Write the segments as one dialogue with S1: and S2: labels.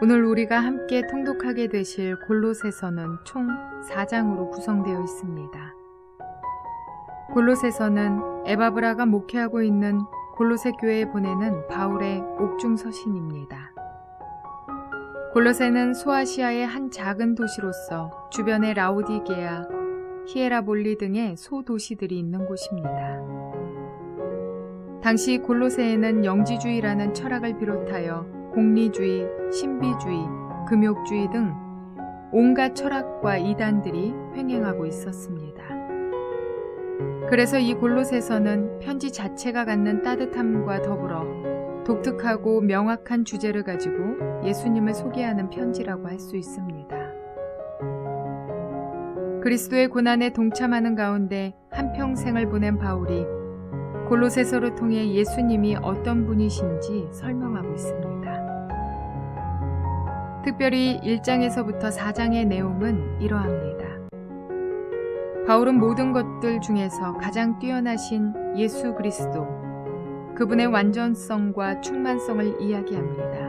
S1: 오늘 우리가 함께 통독하게 되실 골로새서는 총 4장으로 구성되어 있습니다. 골로새서는 에바브라가 목회하고 있는 골로새 교회에 보내는 바울의 옥중 서신입니다. 골로새는 소아시아의 한 작은 도시로서 주변에 라오디게아, 히에라볼리 등의 소도시들이 있는 곳입니다. 당시 골로새에는 영지주의라는 철학을 비롯하여 공리주의, 신비주의, 금욕주의 등 온갖 철학과 이단들이 횡행하고 있었습니다. 그래서 이 골로새서는 편지 자체가 갖는 따뜻함과 더불어 독특하고 명확한 주제를 가지고 예수님을 소개하는 편지라고 할 수 있습니다. 그리스도의 고난에 동참하는 가운데 한평생을 보낸 바울이 골로새서를 통해 예수님이 어떤 분이신지 설명하고 있습니다. 특별히 1장에서부터 4장의 내용은 이러합니다. 바울은 모든 것들 중에서 가장 뛰어나신 예수 그리스도, 그분의 완전성과 충만성을 이야기합니다.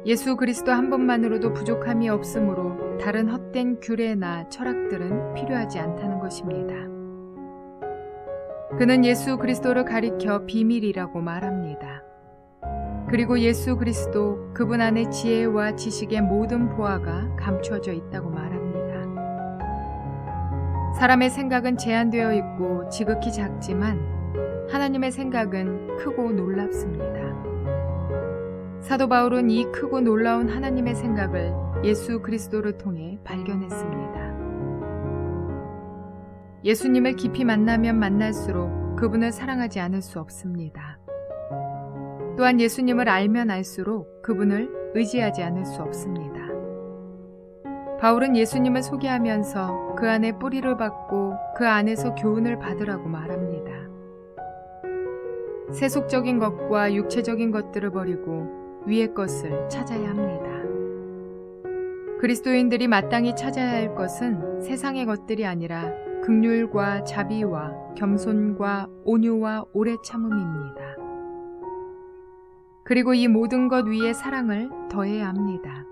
S1: 예수 그리스도 한 분만으로도 부족함이 없으므로 다른 헛된 규례나 철학들은 필요하지 않다는 것입니다. 그는 예수 그리스도를 가리켜 비밀이라고 말합니다. 그리고 예수 그리스도 그분 안에 지혜와 지식의 모든 보화가 감추어져 있다고 말합니다. 사람의 생각은 제한되어 있고 지극히 작지만 하나님의 생각은 크고 놀랍습니다. 사도 바울은 이 크고 놀라운 하나님의 생각을 예수 그리스도를 통해 발견했습니다. 예수님을 깊이 만나면 만날수록 그분을 사랑하지 않을 수 없습니다. 또한 예수님을 알면 알수록 그분을 의지하지 않을 수 없습니다. 바울은 예수님을 소개하면서 그 안에 뿌리를 받고 그 안에서 교훈을 받으라고 말합니다. 세속적인 것과 육체적인 것들을 버리고 위의 것을 찾아야 합니다. 그리스도인들이 마땅히 찾아야 할 것은 세상의 것들이 아니라 긍휼과 자비와 겸손과 온유와 오래 참음입니다. 그리고 이 모든 것 위에 사랑을 더해야 합니다.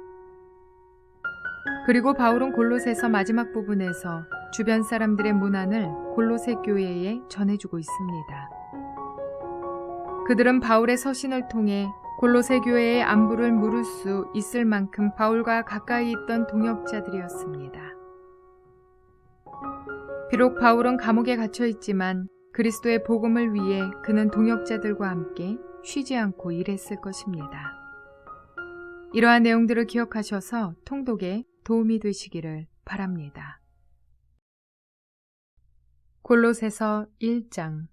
S1: 그리고 바울은 골로새서 마지막 부분에서 주변 사람들의 문안을 골로새 교회에 전해주고 있습니다. 그들은 바울의 서신을 통해 골로새 교회의 안부를 물을 수 있을 만큼 바울과 가까이 있던 동역자들이었습니다. 비록 바울은 감옥에 갇혀 있지만 그리스도의 복음을 위해 그는 동역자들과 함께 쉬지 않고 일했을 것입니다. 이러한 내용들을 기억하셔서 통독에 도움이 되시기를 바랍니다. 골로새서 1장.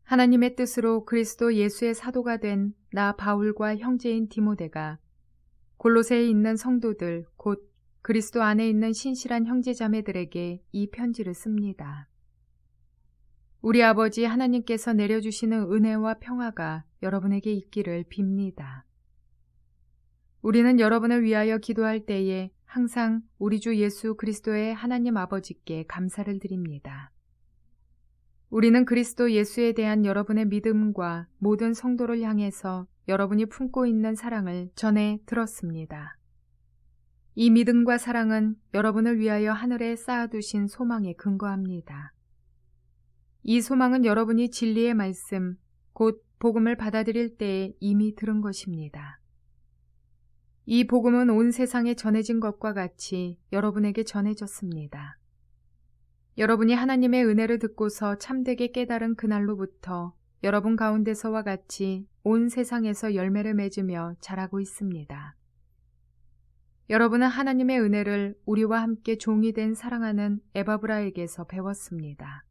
S1: 하나님의 뜻으로 그리스도 예수의 사도가 된 나 바울과 형제인 디모데가 골로새에 있는 성도들 곧 그리스도 안에 있는 신실한 형제자매들에게 이 편지를 씁니다. 우리 아버지 하나님께서 내려주시는 은혜와 평화가 여러분에게 있기를 빕니다. 우리는 여러분을 위하여 기도할 때에 항상 우리 주 예수 그리스도의 하나님 아버지께 감사를 드립니다. 우리는 그리스도 예수에 대한 여러분의 믿음과 모든 성도를 향해서 여러분이 품고 있는 사랑을 전해 들었습니다. 이 믿음과 사랑은 여러분을 위하여 하늘에 쌓아두신 소망에 근거합니다. 이 소망은 여러분이 진리의 말씀, 곧 복음을 받아들일 때에 이미 들은 것입니다. 이 복음은 온 세상에 전해진 것과 같이 여러분에게 전해졌습니다. 여러분이 하나님의 은혜를 듣고서 참되게 깨달은 그날로부터 여러분 가운데서와 같이 온 세상에서 열매를 맺으며 자라고 있습니다. 여러분은 하나님의 은혜를 우리와 함께 종이 된 사랑하는 에바브라에게서 배웠습니다.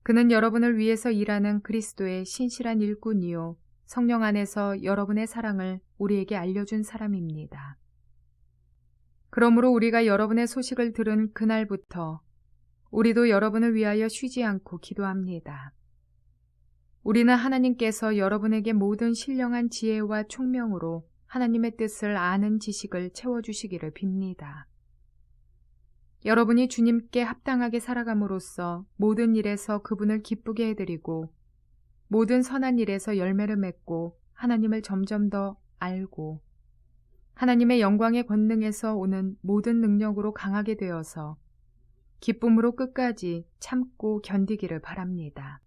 S1: 그는 여러분을 위해서 일하는 그리스도의 신실한 일꾼이요 성령 안에서 여러분의 사랑을 우리에게 알려준 사람입니다. 그러므로 우리가 여러분의 소식을 들은 그날부터 우리도 여러분을 위하여 쉬지 않고 기도합니다. 우리는 하나님께서 여러분에게 모든 신령한 지혜와 총명으로 하나님의 뜻을 아는 지식을 채워주시기를 빕니다. 여러분이 주님께 합당하게 살아감으로써 모든 일에서 그분을 기쁘게 해드리고 모든 선한 일에서 열매를 맺고 하나님을 점점 더 알고 하나님의 영광의 권능에서 오는 모든 능력으로 강하게 되어서 기쁨으로 끝까지 참고 견디기를 바랍니다.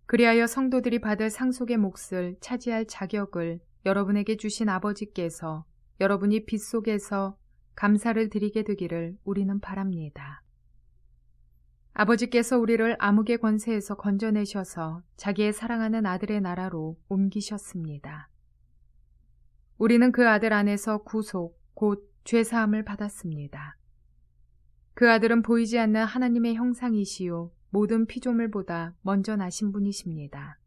S1: 그리하여 성도들이 받을 상속의 몫을 차지할 자격을 여러분에게 주신 아버지께서 여러분이 빛 속에서 감사를 드리게 되기를 우리는 바랍니다. 아버지께서 우리를 암흑의 권세에서 건져내셔서 자기의 사랑하는 아들의 나라로 옮기셨습니다. 우리는 그 아들 안에서 구속, 곧 죄사함을 받았습니다. 그 아들은 보이지 않는 하나님의 형상이시요 모든 피조물보다 먼저 나신 분이십니다.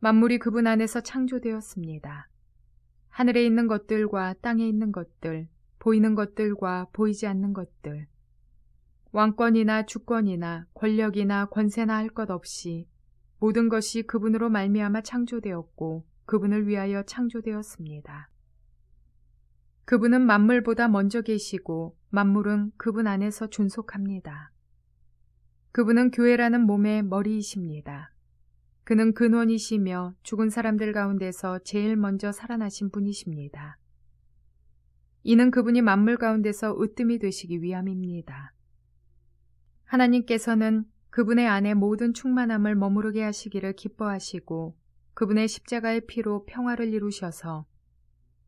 S1: 만물이 그분 안에서 창조되었습니다. 하늘에 있는 것들과 땅에 있는 것들, 보이는 것들과 보이지 않는 것들, 왕권이나 주권이나 권력이나 권세나 할 것 없이 모든 것이 그분으로 말미암아 창조되었고 그분을 위하여 창조되었습니다. 그분은 만물보다 먼저 계시고 만물은 그분 안에서 존속합니다. 그분은 교회라는 몸의 머리이십니다. 그는 근원이시며 죽은 사람들 가운데서 제일 먼저 살아나신 분이십니다. 이는 그분이 만물 가운데서 으뜸이 되시기 위함입니다. 하나님께서는 그분의 안에 모든 충만함을 머무르게 하시기를 기뻐하시고 그분의 십자가의 피로 평화를 이루셔서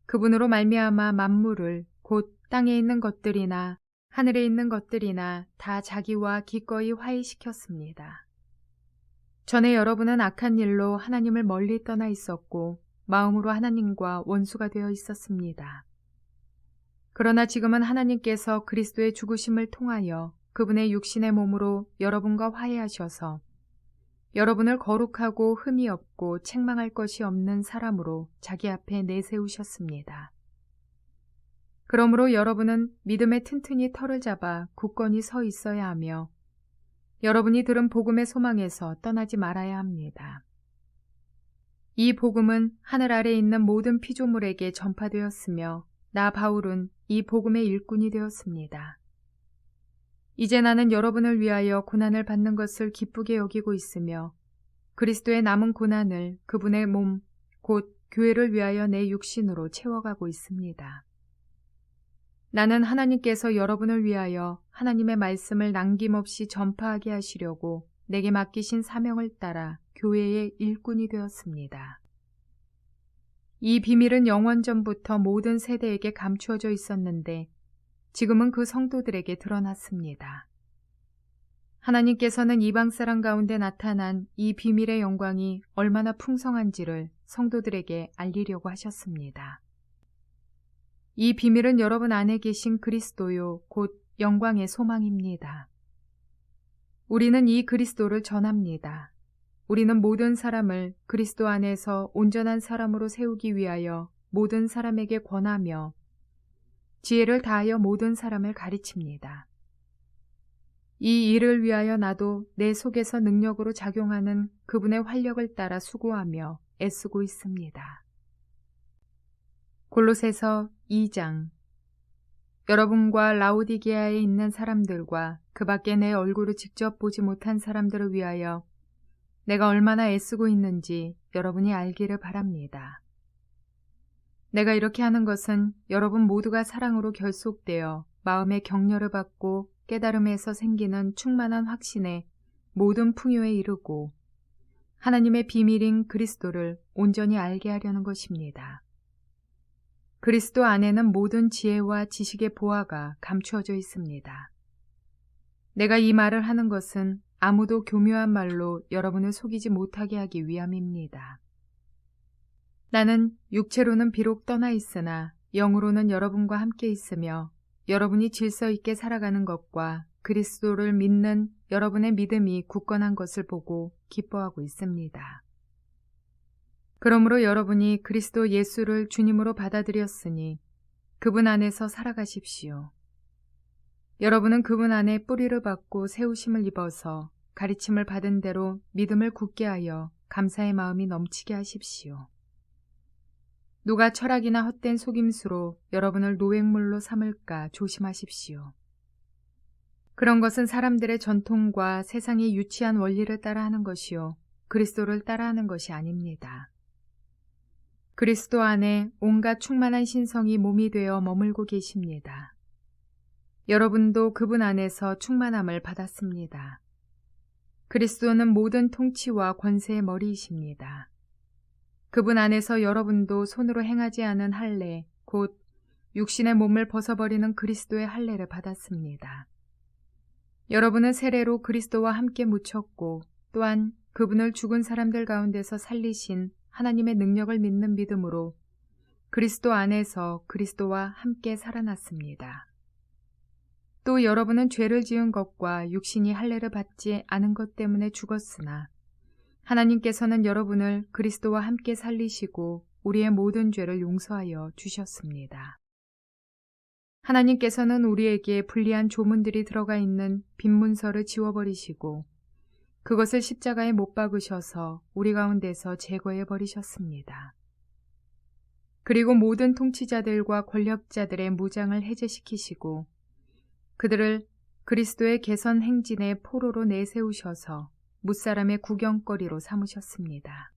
S1: 그분으로 말미암아 만물을 곧 땅에 있는 것들이나 하늘에 있는 것들이나 다 자기와 기꺼이 화해시켰습니다. 전에 여러분은 악한 일로 하나님을 멀리 떠나 있었고 마음으로 하나님과 원수가 되어 있었습니다. 그러나 지금은 하나님께서 그리스도의 죽으심을 통하여 그분의 육신의 몸으로 여러분과 화해하셔서 여러분을 거룩하고 흠이 없고 책망할 것이 없는 사람으로 자기 앞에 내세우셨습니다. 그러므로 여러분은 믿음에 튼튼히 털을 잡아 굳건히 서 있어야 하며 여러분이 들은 복음의 소망에서 떠나지 말아야 합니다. 이 복음은 하늘 아래에 있는 모든 피조물에게 전파되었으며 나 바울은 이 복음의 일꾼이 되었습니다. 이제 나는 여러분을 위하여 고난을 받는 것을 기쁘게 여기고 있으며 그리스도의 남은 고난을 그분의 몸, 곧 교회를 위하여 내 육신으로 채워가고 있습니다. 나는 하나님께서 여러분을 위하여 하나님의 말씀을 남김없이 전파하게 하시려고 내게 맡기신 사명을 따라 교회의 일꾼이 되었습니다. 이 비밀은 영원전부터 모든 세대에게 감추어져 있었는데 지금은 그 성도들에게 드러났습니다. 하나님께서는 이방 사람 가운데 나타난 이 비밀의 영광이 얼마나 풍성한지를 성도들에게 알리려고 하셨습니다. 이 비밀은 여러분 안에 계신 그리스도요, 곧 영광의 소망입니다. 우리는 이 그리스도를 전합니다. 우리는 모든 사람을 그리스도 안에서 온전한 사람으로 세우기 위하여 모든 사람에게 권하며 지혜를 다하여 모든 사람을 가르칩니다. 이 일을 위하여 나도 내 속에서 능력으로 작용하는 그분의 활력을 따라 수고하며 애쓰고 있습니다. 골로새서 2장. 여러분과 라오디게아에 있는 사람들과 그 밖에 내 얼굴을 직접 보지 못한 사람들을 위하여 내가 얼마나 애쓰고 있는지 여러분이 알기를 바랍니다. 내가 이렇게 하는 것은 여러분 모두가 사랑으로 결속되어 마음의 격려를 받고 깨달음에서 생기는 충만한 확신에 모든 풍요에 이르고 하나님의 비밀인 그리스도를 온전히 알게 하려는 것입니다. 그리스도 안에는 모든 지혜와 지식의 보화가 감추어져 있습니다. 내가 이 말을 하는 것은 아무도 교묘한 말로 여러분을 속이지 못하게 하기 위함입니다. 나는 육체로는 비록 떠나 있으나 영으로는 여러분과 함께 있으며 여러분이 질서 있게 살아가는 것과 그리스도를 믿는 여러분의 믿음이 굳건한 것을 보고 기뻐하고 있습니다. 그러므로 여러분이 그리스도 예수를 주님으로 받아들였으니 그분 안에서 살아가십시오. 여러분은 그분 안에 뿌리를 받고 세우심을 입어서 가르침을 받은 대로 믿음을 굳게 하여 감사의 마음이 넘치게 하십시오. 누가 철학이나 헛된 속임수로 여러분을 노획물로 삼을까 조심하십시오. 그런 것은 사람들의 전통과 세상의 유치한 원리를 따라하는 것이요 그리스도를 따라하는 것이 아닙니다. 그리스도 안에 온갖 충만한 신성이 몸이 되어 머물고 계십니다. 여러분도 그분 안에서 충만함을 받았습니다. 그리스도는 모든 통치와 권세의 머리이십니다. 그분 안에서 여러분도 손으로 행하지 않은 할례, 곧 육신의 몸을 벗어버리는 그리스도의 할례를 받았습니다. 여러분은 세례로 그리스도와 함께 묻혔고 또한 그분을 죽은 사람들 가운데서 살리신 하나님의 능력을 믿는 믿음으로 그리스도 안에서 그리스도와 함께 살아났습니다. 또 여러분은 죄를 지은 것과 육신이 할례를 받지 않은 것 때문에 죽었으나 하나님께서는 여러분을 그리스도와 함께 살리시고 우리의 모든 죄를 용서하여 주셨습니다. 하나님께서는 우리에게 불리한 조문들이 들어가 있는 빈 문서를 지워버리시고 그것을 십자가에 못 박으셔서 우리 가운데서 제거해 버리셨습니다. 그리고 모든 통치자들과 권력자들의 무장을 해제시키시고 그들을 그리스도의 개선 행진의 포로로 내세우셔서 무사람의 구경거리로 삼으셨습니다.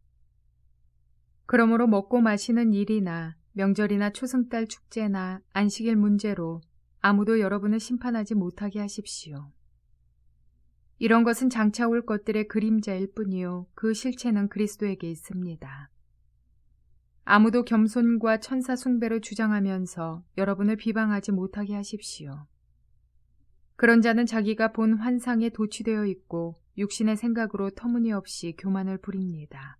S1: 그러므로 먹고 마시는 일이나 명절이나 초승달 축제나 안식일 문제로 아무도 여러분을 심판하지 못하게 하십시오. 이런 것은 장차 올 것들의 그림자일 뿐이요 그 실체는 그리스도에게 있습니다. 아무도 겸손과 천사 숭배를 주장하면서 여러분을 비방하지 못하게 하십시오. 그런 자는 자기가 본 환상에 도취되어 있고 육신의 생각으로 터무니없이 교만을 부립니다.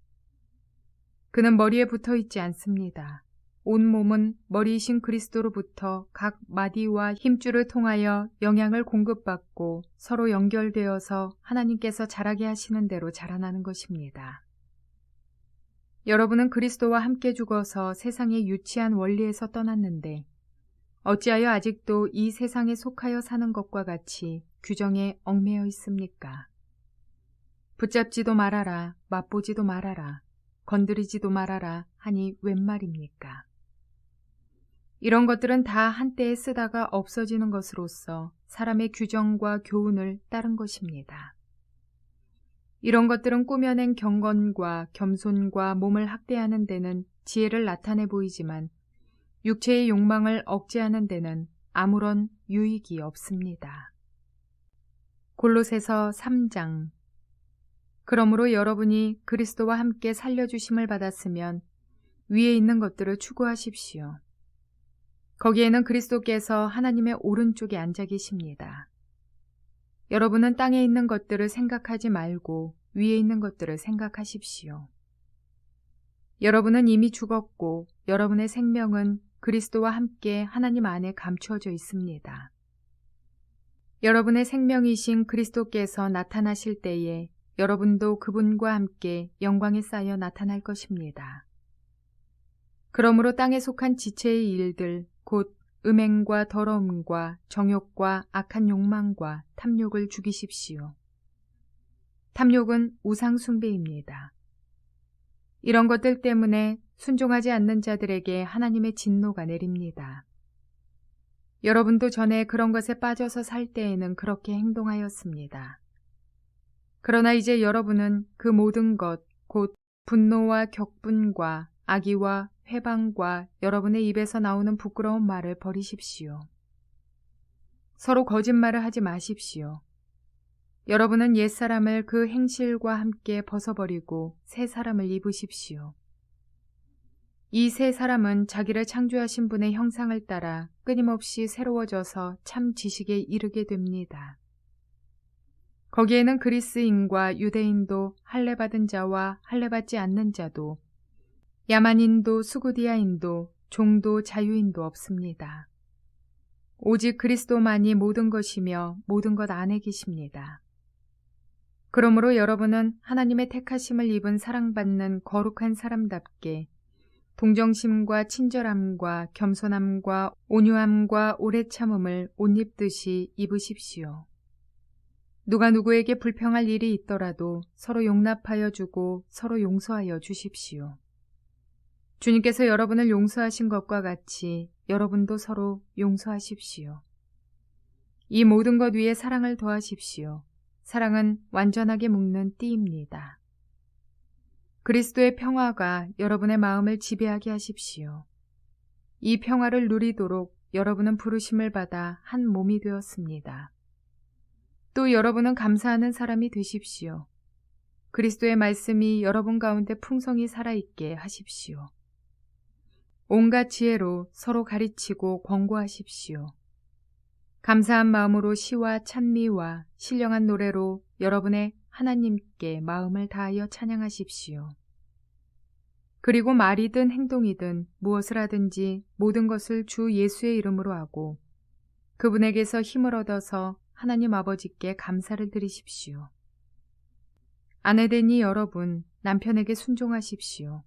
S1: 그는 머리에 붙어 있지 않습니다. 온 몸은 머리이신 그리스도로부터 각 마디와 힘줄을 통하여 영향을 공급받고 서로 연결되어서 하나님께서 자라게 하시는 대로 자라나는 것입니다. 여러분은 그리스도와 함께 죽어서 세상의 유치한 원리에서 떠났는데 어찌하여 아직도 이 세상에 속하여 사는 것과 같이 규정에 얽매여 있습니까? 붙잡지도 말아라, 맛보지도 말아라, 건드리지도 말아라 하니 웬 말입니까? 이런 것들은 다 한때에 쓰다가 없어지는 것으로서 사람의 규정과 교훈을 따른 것입니다. 이런 것들은 꾸며낸 경건과 겸손과 몸을 학대하는 데는 지혜를 나타내 보이지만 육체의 욕망을 억제하는 데는 아무런 유익이 없습니다. 골로새서 3장. 그러므로 여러분이 그리스도와 함께 살려주심을 받았으면 위에 있는 것들을 추구하십시오. 거기에는 그리스도께서 하나님의 오른쪽에 앉아 계십니다. 여러분은 땅에 있는 것들을 생각하지 말고 위에 있는 것들을 생각하십시오. 여러분은 이미 죽었고 여러분의 생명은 그리스도와 함께 하나님 안에 감추어져 있습니다. 여러분의 생명이신 그리스도께서 나타나실 때에 여러분도 그분과 함께 영광에 쌓여 나타날 것입니다. 그러므로 땅에 속한 지체의 일들, 곧 음행과 더러움과 정욕과 악한 욕망과 탐욕을 죽이십시오. 탐욕은 우상 숭배입니다. 이런 것들 때문에 순종하지 않는 자들에게 하나님의 진노가 내립니다. 여러분도 전에 그런 것에 빠져서 살 때에는 그렇게 행동하였습니다. 그러나 이제 여러분은 그 모든 것, 곧 분노와 격분과 악의와 회방과 여러분의 입에서 나오는 부끄러운 말을 버리십시오. 서로 거짓말을 하지 마십시오. 여러분은 옛사람을 그 행실과 함께 벗어버리고 새 사람을 입으십시오. 이 새 사람은 자기를 창조하신 분의 형상을 따라 끊임없이 새로워져서 참 지식에 이르게 됩니다. 거기에는 그리스인과 유대인도 할례받은 자와 할례받지 않는 자도 야만인도 수구디아인도 종도 자유인도 없습니다. 오직 그리스도만이 모든 것이며 모든 것 안에 계십니다. 그러므로 여러분은 하나님의 택하심을 입은 사랑받는 거룩한 사람답게 동정심과 친절함과 겸손함과 온유함과 오래 참음을 옷 입듯이 입으십시오. 누가 누구에게 불평할 일이 있더라도 서로 용납하여 주고 서로 용서하여 주십시오. 주님께서 여러분을 용서하신 것과 같이 여러분도 서로 용서하십시오. 이 모든 것 위에 사랑을 더하십시오. 사랑은 완전하게 묶는 띠입니다. 그리스도의 평화가 여러분의 마음을 지배하게 하십시오. 이 평화를 누리도록 여러분은 부르심을 받아 한 몸이 되었습니다. 또 여러분은 감사하는 사람이 되십시오. 그리스도의 말씀이 여러분 가운데 풍성히 살아있게 하십시오. 온갖 지혜로 서로 가르치고 권고하십시오. 감사한 마음으로 시와 찬미와 신령한 노래로 여러분의 하나님께 마음을 다하여 찬양하십시오. 그리고 말이든 행동이든 무엇을 하든지 모든 것을 주 예수의 이름으로 하고 그분에게서 힘을 얻어서 하나님 아버지께 감사를 드리십시오. 아내되니 여러분, 남편에게 순종하십시오.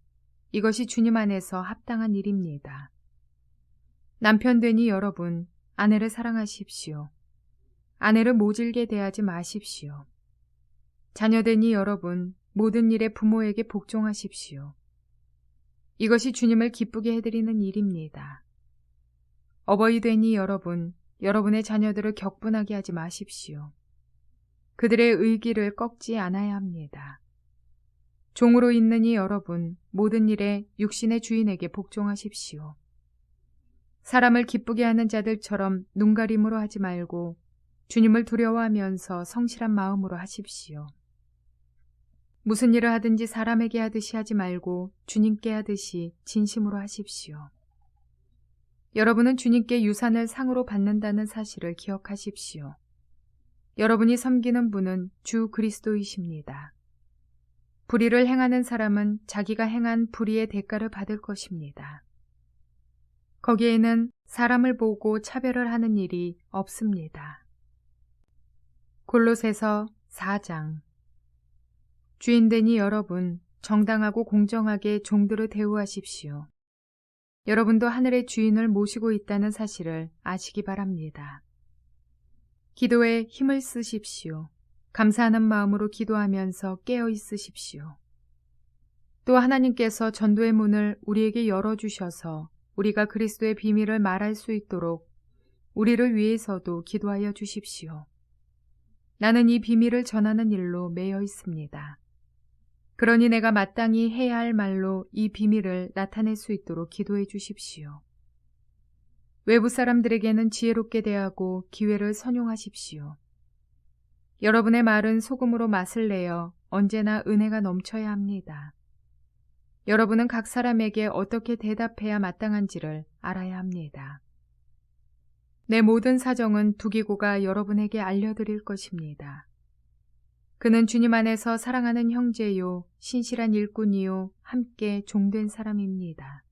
S1: 이것이 주님 안에서 합당한 일입니다. 남편 되니 여러분, 아내를 사랑하십시오. 아내를 모질게 대하지 마십시오. 자녀 되니 여러분, 모든 일에 부모에게 복종하십시오. 이것이 주님을 기쁘게 해드리는 일입니다. 어버이 되니 여러분, 여러분의 자녀들을 격분하게 하지 마십시오. 그들의 의기를 꺾지 않아야 합니다. 종으로 있느니 여러분, 모든 일에 육신의 주인에게 복종하십시오. 사람을 기쁘게 하는 자들처럼 눈가림으로 하지 말고 주님을 두려워하면서 성실한 마음으로 하십시오. 무슨 일을 하든지 사람에게 하듯이 하지 말고 주님께 하듯이 진심으로 하십시오. 여러분은 주님께 유산을 상으로 받는다는 사실을 기억하십시오. 여러분이 섬기는 분은 주 그리스도이십니다. 불의를 행하는 사람은 자기가 행한 불의의 대가를 받을 것입니다. 거기에는 사람을 보고 차별을 하는 일이 없습니다. 골로새서 4장. 주인되니 여러분, 정당하고 공정하게 종들을 대우하십시오. 여러분도 하늘의 주인을 모시고 있다는 사실을 아시기 바랍니다. 기도에 힘을 쓰십시오. 감사하는 마음으로 기도하면서 깨어 있으십시오. 또 하나님께서 전도의 문을 우리에게 열어주셔서 우리가 그리스도의 비밀을 말할 수 있도록 우리를 위해서도 기도하여 주십시오. 나는 이 비밀을 전하는 일로 매여 있습니다. 그러니 내가 마땅히 해야 할 말로 이 비밀을 나타낼 수 있도록 기도해 주십시오. 외부 사람들에게는 지혜롭게 대하고 기회를 선용하십시오. 여러분의 말은 소금으로 맛을 내어 언제나 은혜가 넘쳐야 합니다. 여러분은 각 사람에게 어떻게 대답해야 마땅한지를 알아야 합니다. 내 모든 사정은 두기고가 여러분에게 알려드릴 것입니다. 그는 주님 안에서 사랑하는 형제요, 신실한 일꾼이요, 함께 종된 사람입니다.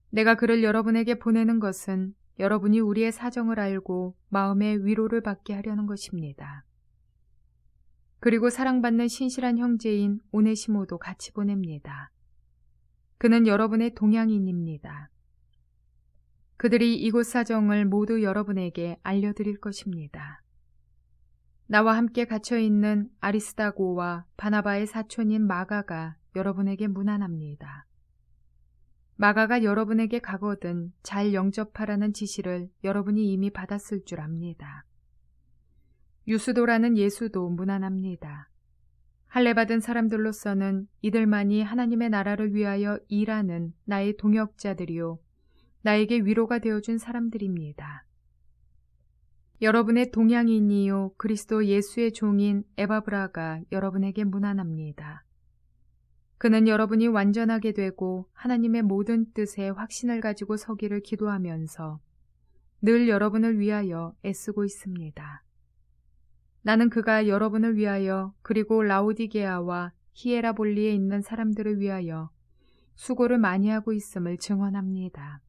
S1: 내가 그를 여러분에게 보내는 것은 여러분이 우리의 사정을 알고 마음의 위로를 받게 하려는 것입니다. 그리고 사랑받는 신실한 형제인 오네시모도 같이 보냅니다. 그는 여러분의 동양인입니다. 그들이 이곳 사정을 모두 여러분에게 알려드릴 것입니다. 나와 함께 갇혀있는 아리스다고와 바나바의 사촌인 마가가 여러분에게 문안합니다. 마가가 여러분에게 가거든 잘 영접하라는 지시를 여러분이 이미 받았을 줄 압니다. 유수도라는 예수도 문안합니다. 할례받은 사람들로서는 이들만이 하나님의 나라를 위하여 일하는 나의 동역자들이요, 나에게 위로가 되어준 사람들입니다. 여러분의 동양인이요 그리스도 예수의 종인 에바브라가 여러분에게 문안합니다. 그는 여러분이 완전하게 되고 하나님의 모든 뜻에 확신을 가지고 서기를 기도하면서 늘 여러분을 위하여 애쓰고 있습니다. 나는 그가 여러분을 위하여 그리고 라오디게아와 히에라볼리에 있는 사람들을 위하여 수고를 많이 하고 있음을 증언합니다.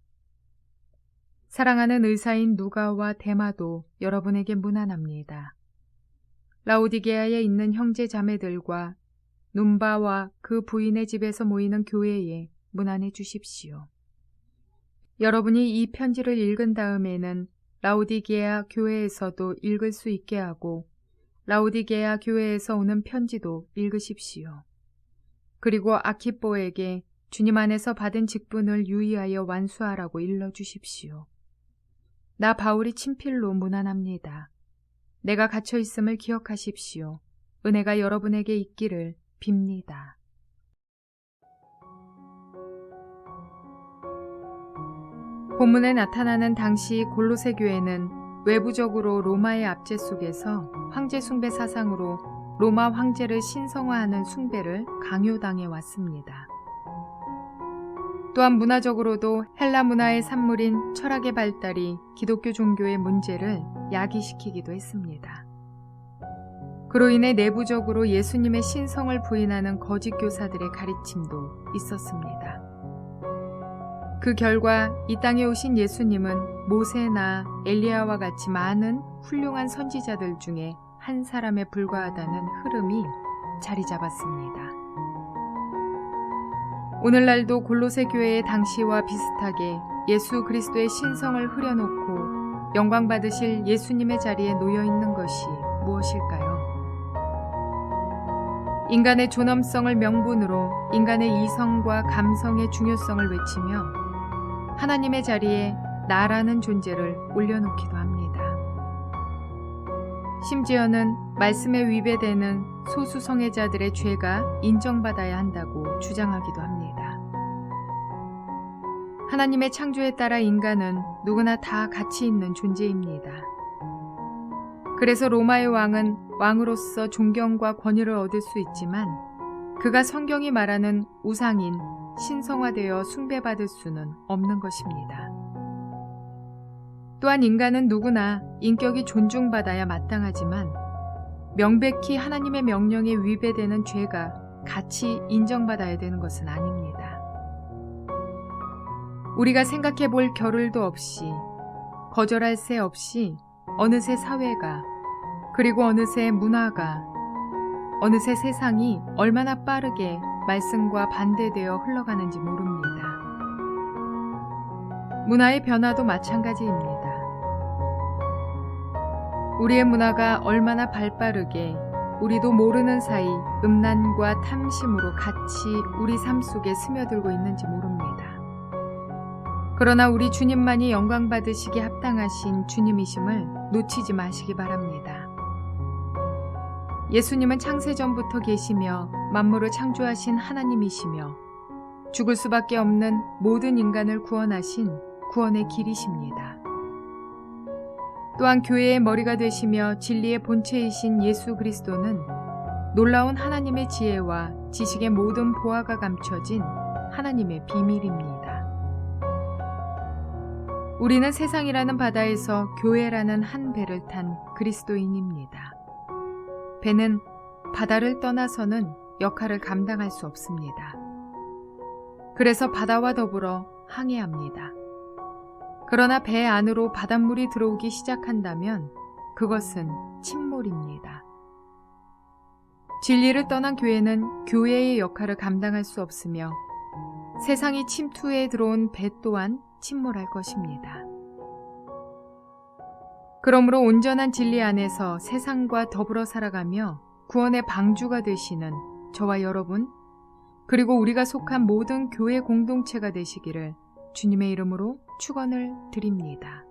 S1: 사랑하는 의사인 누가와 데마도 여러분에게 문안합니다. 라오디게아에 있는 형제 자매들과 눈바와 그 부인의 집에서 모이는 교회에 문안해 주십시오. 여러분이 이 편지를 읽은 다음에는 라오디게아 교회에서도 읽을 수 있게 하고 라오디게아 교회에서 오는 편지도 읽으십시오. 그리고 아키뽀에게 주님 안에서 받은 직분을 유의하여 완수하라고 일러주십시오. 나 바울이 친필로 문안합니다. 내가 갇혀 있음을 기억하십시오. 은혜가 여러분에게 있기를 빕니다. 본문에 나타나는 당시 골로새 교회는 외부적으로 로마의 압제 속에서 황제 숭배 사상으로 로마 황제를 신성화하는 숭배를 강요당해 왔습니다. 또한 문화적으로도 헬라 문화의 산물인 철학의 발달이 기독교 종교의 문제를 야기시키기도 했습니다. 그로 인해 내부적으로 예수님의 신성을 부인하는 거짓 교사들의 가르침도 있었습니다. 그 결과 이 땅에 오신 예수님은 모세나 엘리야와 같이 많은 훌륭한 선지자들 중에 한 사람에 불과하다는 흐름이 자리 잡았습니다. 오늘날도 골로새 교회의 당시와 비슷하게 예수 그리스도의 신성을 흐려놓고 영광 받으실 예수님의 자리에 놓여 있는 것이 무엇일까요? 인간의 존엄성을 명분으로 인간의 이성과 감성의 중요성을 외치며 하나님의 자리에 나라는 존재를 올려놓기도 합니다. 심지어는 말씀에 위배되는 소수 성애자들의 죄가 인정받아야 한다고 주장하기도 합니다. 하나님의 창조에 따라 인간은 누구나 다 가치 있는 존재입니다. 그래서 로마의 왕은 왕으로서 존경과 권위를 얻을 수 있지만 그가 성경이 말하는 우상인 신성화되어 숭배받을 수는 없는 것입니다. 또한 인간은 누구나 인격이 존중받아야 마땅하지만 명백히 하나님의 명령에 위배되는 죄가 같이 인정받아야 되는 것은 아닙니다. 우리가 생각해 볼 겨를도 없이 거절할 새 없이 어느새 사회가 그리고 어느새 문화가 어느새 세상이 얼마나 빠르게 말씀과 반대되어 흘러가는지 모릅니다. 문화의 변화도 마찬가지입니다. 우리의 문화가 얼마나 발빠르게 우리도 모르는 사이 음란과 탐심으로 같이 우리 삶 속에 스며들고 있는지 모릅니다. 그러나 우리 주님만이 영광 받으시기 합당하신 주님이심을 놓치지 마시기 바랍니다. 예수님은 창세전부터 계시며 만물을 창조하신 하나님이시며 죽을 수밖에 없는 모든 인간을 구원하신 구원의 길이십니다. 또한 교회의 머리가 되시며 진리의 본체이신 예수 그리스도는 놀라운 하나님의 지혜와 지식의 모든 보화가 감춰진 하나님의 비밀입니다. 우리는 세상이라는 바다에서 교회라는 한 배를 탄 그리스도인입니다. 배는 바다를 떠나서는 역할을 감당할 수 없습니다. 그래서 바다와 더불어 항해합니다. 그러나 배 안으로 바닷물이 들어오기 시작한다면 그것은 침몰입니다. 진리를 떠난 교회는 교회의 역할을 감당할 수 없으며 세상이 침투해 들어온 배 또한 침몰할 것입니다. 그러므로 온전한 진리 안에서 세상과 더불어 살아가며 구원의 방주가 되시는 저와 여러분, 그리고 우리가 속한 모든 교회 공동체가 되시기를 주님의 이름으로 축원을 드립니다.